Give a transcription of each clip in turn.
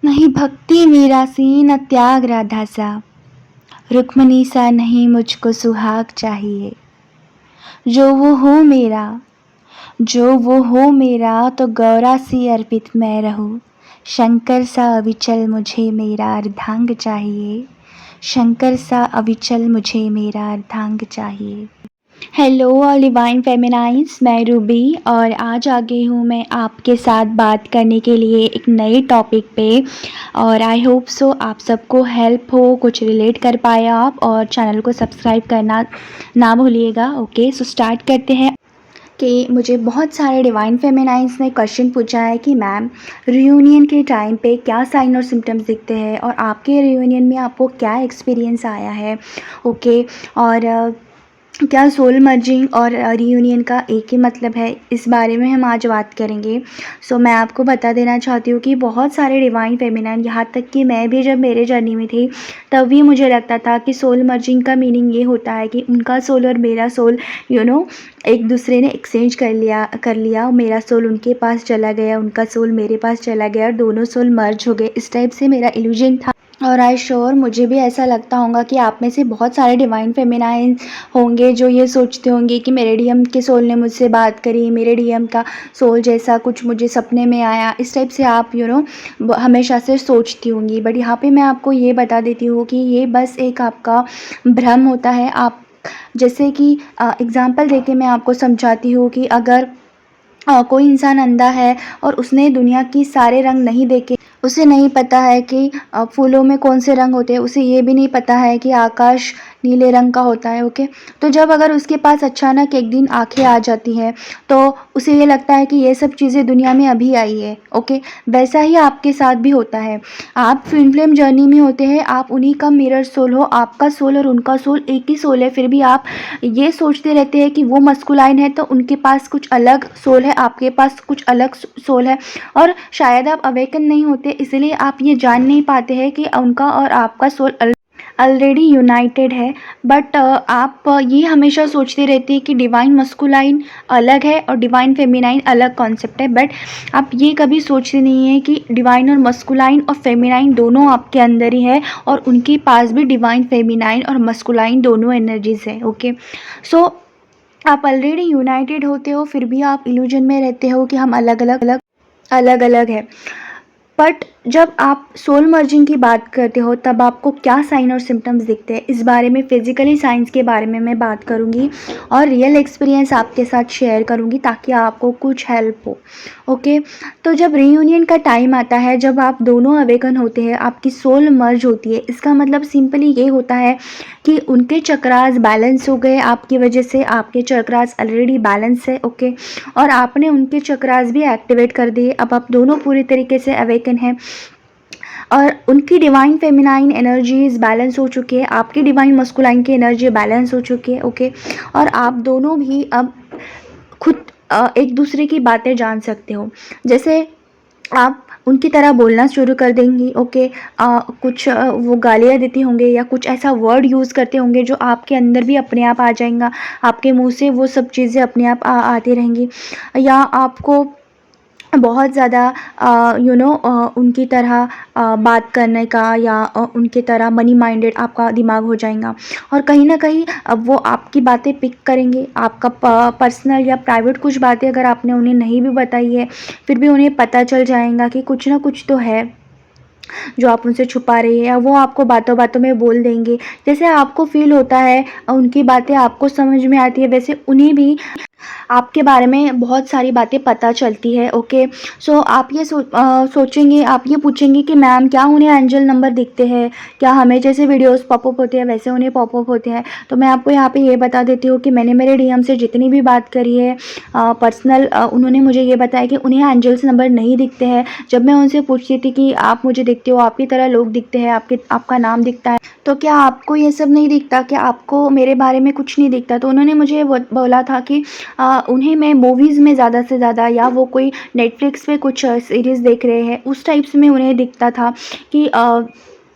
नहीं भक्ति मीरा सी न त्याग राधा सा, रुक्मणी सा नहीं मुझको सुहाग चाहिए। जो वो हो मेरा जो वो हो मेरा तो गौरा सी अर्पित मैं रहूं। शंकर सा अविचल मुझे मेरा अर्धांग चाहिए। शंकर सा अविचल मुझे मेरा अर्धांग चाहिए। हेलो ऑल डिवाइन फेमिनाइंस, मैं रूबी और आज आ गई हूँ मैं आपके साथ बात करने के लिए एक नए टॉपिक पे। और आई होप सो आप सबको हेल्प हो, कुछ रिलेट कर पाए आप, और चैनल को सब्सक्राइब करना ना भूलिएगा। ओके, सो स्टार्ट करते हैं। कि मुझे बहुत सारे डिवाइन फेमिनाइंस ने क्वेश्चन पूछा है कि मैम रियूनियन के टाइम पे क्या साइन और सिम्टम्स दिखते हैं और आपके रियूनियन में आपको क्या एक्सपीरियंस आया है। ओके, और क्या सोल मर्जिंग और रियूनियन का एक ही मतलब है, इस बारे में हम आज बात करेंगे। सो मैं आपको बता देना चाहती हूँ कि बहुत सारे डिवाइन फेमिनाइन, यहाँ तक कि मैं भी जब मेरे जर्नी में थी तब भी मुझे लगता था कि सोल मर्जिंग का मीनिंग ये होता है कि उनका सोल और मेरा सोल एक दूसरे ने एक्सचेंज कर लिया। मेरा सोल उनके पास चला गया, उनका सोल मेरे पास चला गया और दोनों सोल मर्ज हो गए। इस टाइप से मेरा इल्यूजन था। और आई श्योर मुझे भी ऐसा लगता होगा कि आप में से बहुत सारे डिवाइन फेमिनाइन होंगे जो ये सोचते होंगे कि मेरे डीएम के सोल ने मुझसे बात करी, मेरे डीएम का सोल जैसा कुछ मुझे सपने में आया। इस टाइप से आप हमेशा से सोचती होंगी। बट यहाँ पे मैं आपको ये बता देती हूँ कि ये बस एक आपका भ्रम होता है। आप जैसे कि एग्ज़ाम्पल देके मैं आपको समझाती हूँ कि अगर कोई इंसान अंधा है और उसने दुनिया की सारे रंग नहीं देखे, उसे नहीं पता है कि फूलों में कौन से रंग होते हैं, उसे ये भी नहीं पता है कि आकाश नीले रंग का होता है। ओके, तो जब अगर उसके पास अचानक एक दिन आंखें आ जाती हैं तो उसे ये लगता है कि ये सब चीज़ें दुनिया में अभी आई है। ओके, वैसा ही आपके साथ भी होता है। आप ट्विन फ्लेम जर्नी में होते हैं, आप उन्हीं का मिरर सोल हो। आपका सोल और उनका सोल एक ही सोल है, फिर भी आप ये सोचते रहते हैं कि वो मस्कुलाइन है तो उनके पास कुछ अलग सोल है, आपके पास कुछ अलग सोल है। और शायद आप अवेकन नहीं होते, इसलिए आप ये जान नहीं पाते हैं कि उनका और आपका सोल ऑलरेडी यूनाइटेड है। बट आप ये हमेशा सोचते रहते हैं कि डिवाइन मस्कुलाइन अलग है और डिवाइन फेमिनाइन अलग कॉन्सेप्ट है। बट आप ये कभी सोचते नहीं हैं कि डिवाइन और मस्कुलाइन और फेमिनाइन दोनों आपके अंदर ही है और उनके पास भी डिवाइन फेमिनाइन और मस्कुलाइन दोनों एनर्जीज है। ओके, सो आप ऑलरेडी यूनाइटेड होते हो, फिर भी आप इल्यूजन में रहते हो कि हम अलग अलग है। बट जब आप सोल मर्जिंग की बात करते हो तब आपको क्या साइन और सिम्टम्स दिखते हैं, इस बारे में फिजिकली साइंस के बारे में मैं बात करूंगी और रियल एक्सपीरियंस आपके साथ शेयर करूंगी ताकि आपको कुछ हेल्प हो। ओके, तो जब रीयूनियन का टाइम आता है, जब आप दोनों अवेकन होते हैं, आपकी सोल मर्ज होती है, इसका मतलब सिंपली ये होता है कि उनके चक्रास बैलेंस हो गए आपकी वजह से। आपके चक्रास ऑलरेडी बैलेंस है। ओके, और आपने उनके चक्रास भी एक्टिवेट कर दिए। अब आप दोनों पूरी तरीके से अवेकन हैं और उनकी डिवाइन फेमिनाइन एनर्जीज बैलेंस हो चुकी है, आपकी डिवाइन मस्कुलाइन की एनर्जी बैलेंस हो चुकी है। ओके, और आप दोनों भी अब खुद एक दूसरे की बातें जान सकते हो। जैसे आप उनकी तरह बोलना शुरू कर देंगी। ओके, कुछ वो गालियाँ देती होंगे या कुछ ऐसा वर्ड यूज़ करते होंगे जो आपके अंदर भी अपने आप आ जाएगा। आपके मुंह से वो सब चीज़ें अपने आप आती रहेंगी। या आपको बहुत ज़्यादा उनकी तरह बात करने का या उनकी तरह मनी माइंडेड आपका दिमाग हो जाएगा। और कहीं ना कहीं अब वो आपकी बातें पिक करेंगे। आपका पर्सनल या प्राइवेट कुछ बातें अगर आपने उन्हें नहीं भी बताई है, फिर भी उन्हें पता चल जाएगा कि कुछ ना कुछ तो है जो आप उनसे छुपा रही है, या वो आपको बातों बातों में बोल देंगे। जैसे आपको फील होता है, उनकी बातें आपको समझ में आती है, वैसे उन्हें भी आपके बारे में बहुत सारी बातें पता चलती है। ओके, सो आप ये सोचेंगे, आप ये पूछेंगे कि मैम क्या उन्हें एंजल नंबर दिखते हैं, क्या हमें जैसे वीडियोस पॉपअप होते हैं वैसे उन्हें पॉपअप होते हैं। तो मैं आपको यहाँ पे ये बता देती हूँ कि मैंने मेरे डीएम से जितनी भी बात करी है पर्सनल, उन्होंने मुझे ये बताया कि उन्हें एंजल्स नंबर नहीं दिखते हैं। जब मैं उनसे पूछती थी कि आप मुझे दिखते हो, आपकी तरह लोग दिखते हैं, आपका नाम दिखता है, तो क्या आपको ये सब नहीं दिखता, क्या आपको मेरे बारे में कुछ नहीं दिखता, तो उन्होंने मुझे बोला था कि उन्हें मैं मूवीज़ में ज़्यादा से ज़्यादा, या वो कोई नेटफ्लिक्स पे कुछ सीरीज़ देख रहे हैं उस टाइप्स में उन्हें दिखता था कि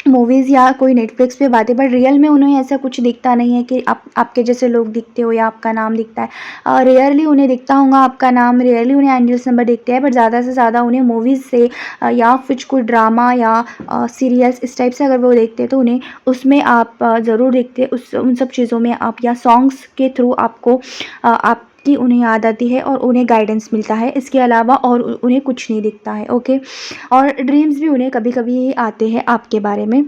मूवीज़ या कोई नेटफ्लिक्स पे बातें, बट रियल में उन्हें ऐसा कुछ दिखता नहीं है कि आप आपके जैसे लोग दिखते हो या आपका नाम दिखता है। रेयरली उन्हें दिखता होगा आपका नाम, रेयरली उन्हें एंजल्स नंबर दिखते हैं, बट ज़्यादा से ज़्यादा उन्हें मूवीज़ से या फिर कोई ड्रामा या सीरियल्स इस टाइप से अगर वो देखते हैं तो उन्हें उसमें आप ज़रूर देखते हैं, उस उन सब चीज़ों में आप या सॉन्ग्स के थ्रू आपको आपकी उन्हें याद आती है और उन्हें गाइडेंस मिलता है। इसके अलावा और उन्हें कुछ नहीं दिखता है, ओके। और ड्रीम्स भी उन्हें कभी-कभी आते हैं आपके बारे में।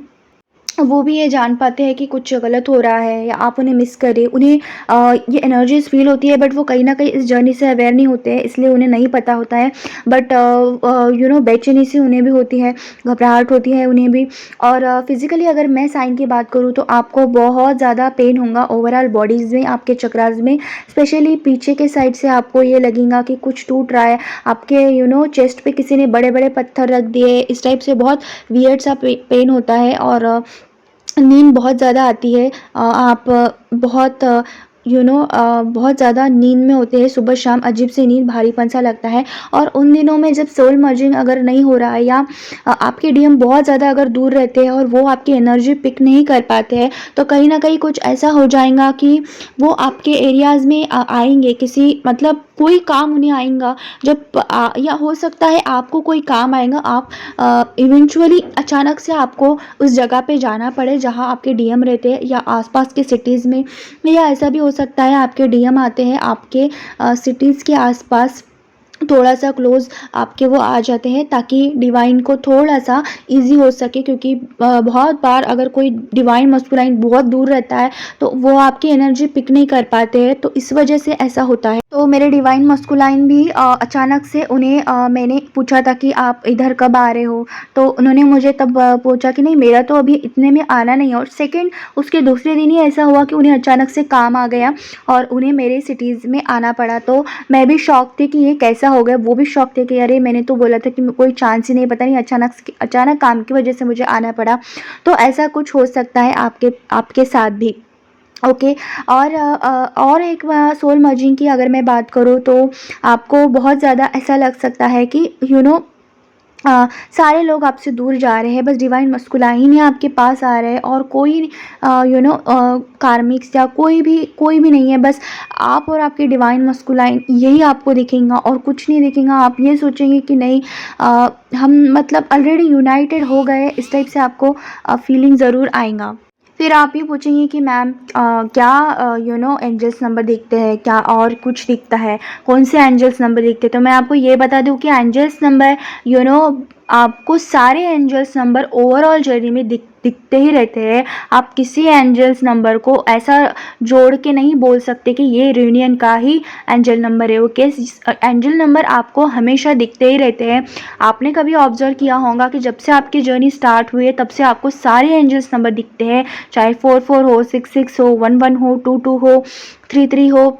वो भी ये जान पाते हैं कि कुछ गलत हो रहा है या आप उन्हें मिस कर रहे हो। उन्हें ये एनर्जीज़ फ़ील होती है, बट वो कहीं न कहीं इस जर्नी से अवेयर नहीं होते हैं, इसलिए उन्हें नहीं पता होता है। बट बेचैनी सी उन्हें भी होती है, घबराहट होती है उन्हें भी। और फिज़िकली अगर मैं साइन की बात करूँ तो आपको बहुत ज़्यादा पेन होगा ओवरऑल बॉडीज़ में, आपके चक्रास में, स्पेशली पीछे के साइड से आपको ये लगेगा कि कुछ टूट रहा है। आपके चेस्ट पे किसी ने बड़े-बड़े पत्थर रख दिए, इस टाइप से बहुत वियर्ड सा पेन होता है। और नींद बहुत ज़्यादा आती है। आप बहुत बहुत ज़्यादा नींद में होते हैं, सुबह शाम अजीब सी नींद, भारीपन सा लगता है। और उन दिनों में जब सोल मर्जिंग अगर नहीं हो रहा है या आपके डीएम बहुत ज़्यादा अगर दूर रहते हैं और वो आपकी एनर्जी पिक नहीं कर पाते हैं, तो कहीं न कहीं कुछ ऐसा हो जाएगा कि वो आपके एरियाज़ में आएँगे, किसी मतलब कोई काम उन्हें आएगा। या हो सकता है आपको कोई काम आएगा, आप इवेंचुअली अचानक से आपको उस जगह पे जाना पड़े जहाँ आपके डीएम रहते हैं, या आसपास के सिटीज़ में। या ऐसा भी हो सकता है आपके डीएम आते हैं आपके सिटीज़ के आसपास, थोड़ा सा क्लोज आपके वो आ जाते हैं, ताकि डिवाइन को थोड़ा सा इजी हो सके। क्योंकि बहुत बार अगर कोई डिवाइन मस्कुलाइन बहुत दूर रहता है तो वो आपकी एनर्जी पिक नहीं कर पाते हैं, तो इस वजह से ऐसा होता है। तो मेरे डिवाइन मस्कुलाइन भी अचानक से उन्हें मैंने पूछा था कि आप इधर कब आ रहे हो, तो उन्होंने मुझे तब पूछा कि नहीं, मेरा तो अभी इतने में आना नहीं है। और सेकेंड, उसके दूसरे दिन ही ऐसा हुआ कि उन्हें अचानक से काम आ गया और उन्हें मेरे सिटीज़ में आना पड़ा। तो मैं भी शॉक थी कि ये कैसा हो गया, वो भी शॉक थे कि अरे मैंने तो बोला था कि कोई चांस ही नहीं, पता नहीं अचानक काम की वजह से मुझे आना पड़ा। तो ऐसा कुछ हो सकता है आपके आपके साथ भी, ओके। और एक सोल मर्जिंग की अगर मैं बात करूँ तो आपको बहुत ज़्यादा ऐसा लग सकता है कि सारे लोग आपसे दूर जा रहे हैं, बस डिवाइन मस्कुलाइन ही आपके पास आ रहे हैं, और कोई कार्मिक्स या कोई भी नहीं है। बस आप और आपके डिवाइन मस्कुलाइन यही आपको दिखेगा और कुछ नहीं दिखेगा। आप ये सोचेंगे कि नहीं, हम मतलब ऑलरेडी यूनाइटेड हो गए, इस टाइप से आपको फीलिंग ज़रूर आएगा। फिर आप ये पूछेंगे कि मैम क्या एंजल्स नंबर दिखते हैं क्या, और कुछ दिखता है, कौन से एंजल्स नंबर दिखते हैं? तो मैं आपको ये बता दूं कि एंजल्स नंबर आपको सारे एंजल्स नंबर ओवरऑल जर्नी में दिखते ही रहते हैं। आप किसी एंजल्स नंबर को ऐसा जोड़ के नहीं बोल सकते कि ये रियूनियन का ही एंजल नंबर है। ओके, एंजल नंबर आपको हमेशा दिखते ही रहते हैं। आपने कभी ऑब्जर्व किया होगा कि जब से आपकी जर्नी स्टार्ट हुई है तब से आपको सारे एंजल्स नंबर दिखते हैं, चाहे 44 हो, 66 हो, 11 हो, 22 हो, 33 हो,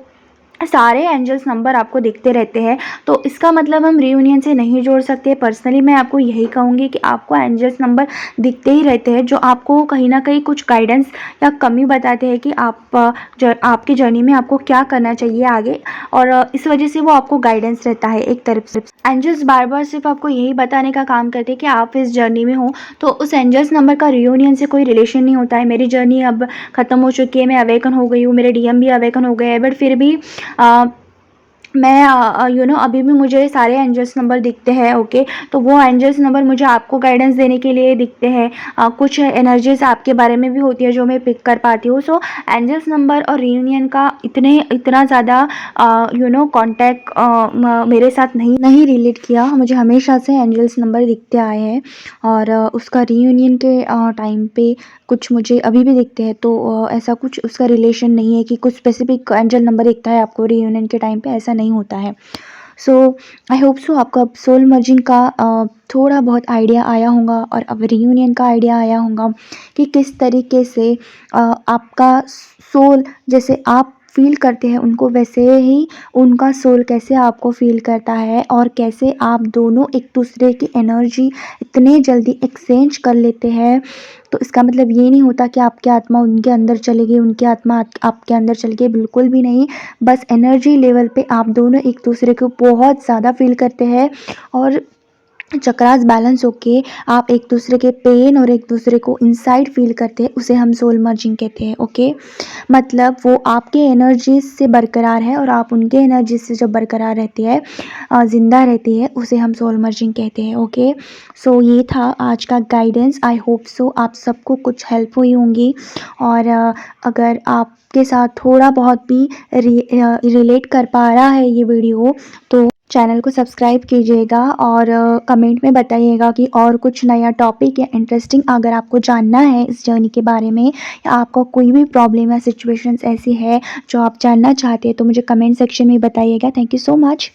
सारे एंजल्स नंबर आपको दिखते रहते हैं। तो इसका मतलब हम रियूनियन से नहीं जोड़ सकते। पर्सनली मैं आपको यही कहूँगी कि आपको एंजल्स नंबर दिखते ही रहते हैं, जो आपको कहीं ना कहीं कुछ गाइडेंस या कमी बताते हैं कि आपकी जर्नी में आपको क्या करना चाहिए आगे। और इस वजह से वो आपको गाइडेंस रहता है एक तरफ से। एंजल्स बार बार सिर्फ आपको यही बताने का काम करते हैं कि आप इस जर्नी में हो, तो उस एंजल्स नंबर का रियूनियन से कोई रिलेशन नहीं होता है। मेरी जर्नी अब ख़त्म हो चुकी है, मैं अवेकन हो गई हूँ, मेरे डीएम भी अवेकन हो गए हैं, बट फिर भी मैं अभी भी मुझे सारे एंजल्स नंबर दिखते हैं, ओके। तो वो एंजल्स नंबर मुझे आपको गाइडेंस देने के लिए दिखते हैं। कुछ एनर्जीज आपके बारे में भी होती है जो मैं पिक कर पाती हूँ। सो एंजल्स नंबर और रियूनियन का इतना ज़्यादा कांटेक्ट मेरे साथ नहीं रिलेट किया। मुझे हमेशा से एंजल्स नंबर दिखते आए हैं, और उसका रियूनियन के टाइम पे कुछ मुझे अभी भी दिखते हैं। तो ऐसा कुछ उसका रिलेशन नहीं है कि कुछ स्पेसिफिक एंजल नंबर दिखता है आपको रियूनियन के टाइम पे, ऐसा नहीं होता है। सो आई होप सो आपको अब सोल मर्जिंग का थोड़ा बहुत आइडिया आया होगा, और अब रियूनियन का आइडिया आया होगा कि किस तरीके से आपका सोल, जैसे आप फील करते हैं उनको, वैसे ही उनका सोल कैसे आपको फील करता है, और कैसे आप दोनों एक दूसरे की एनर्जी इतने जल्दी एक्सचेंज कर लेते हैं। तो इसका मतलब ये नहीं होता कि आपकी आत्मा उनके अंदर चली गई, उनकी आत्मा आपके अंदर चली गई, बिल्कुल भी नहीं। बस एनर्जी लेवल पे आप दोनों एक दूसरे को बहुत ज़्यादा फील करते हैं, और चक्रास बैलेंस होके आप एक दूसरे के पेन और एक दूसरे को इनसाइड फील करते हैं, उसे हम सोल मर्जिंग कहते हैं। ओके, मतलब वो आपके एनर्जी से बरकरार है और आप उनके एनर्जी से जब बरकरार रहती है, ज़िंदा रहती है, उसे हम सोल मर्जिंग कहते हैं। ओके, सो ये था आज का गाइडेंस। आई होप सो आप सबको कुछ हेल्प हुई होंगी, और अगर आपके साथ थोड़ा बहुत भी रिलेट कर पा रहा है ये वीडियो, तो चैनल को सब्सक्राइब कीजिएगा और कमेंट में बताइएगा कि और कुछ नया टॉपिक या इंटरेस्टिंग अगर आपको जानना है इस जर्नी के बारे में, या आपको कोई भी प्रॉब्लम या सिचुएशंस ऐसी है जो आप जानना चाहते हैं, तो मुझे कमेंट सेक्शन में बताइएगा। Thank you so much.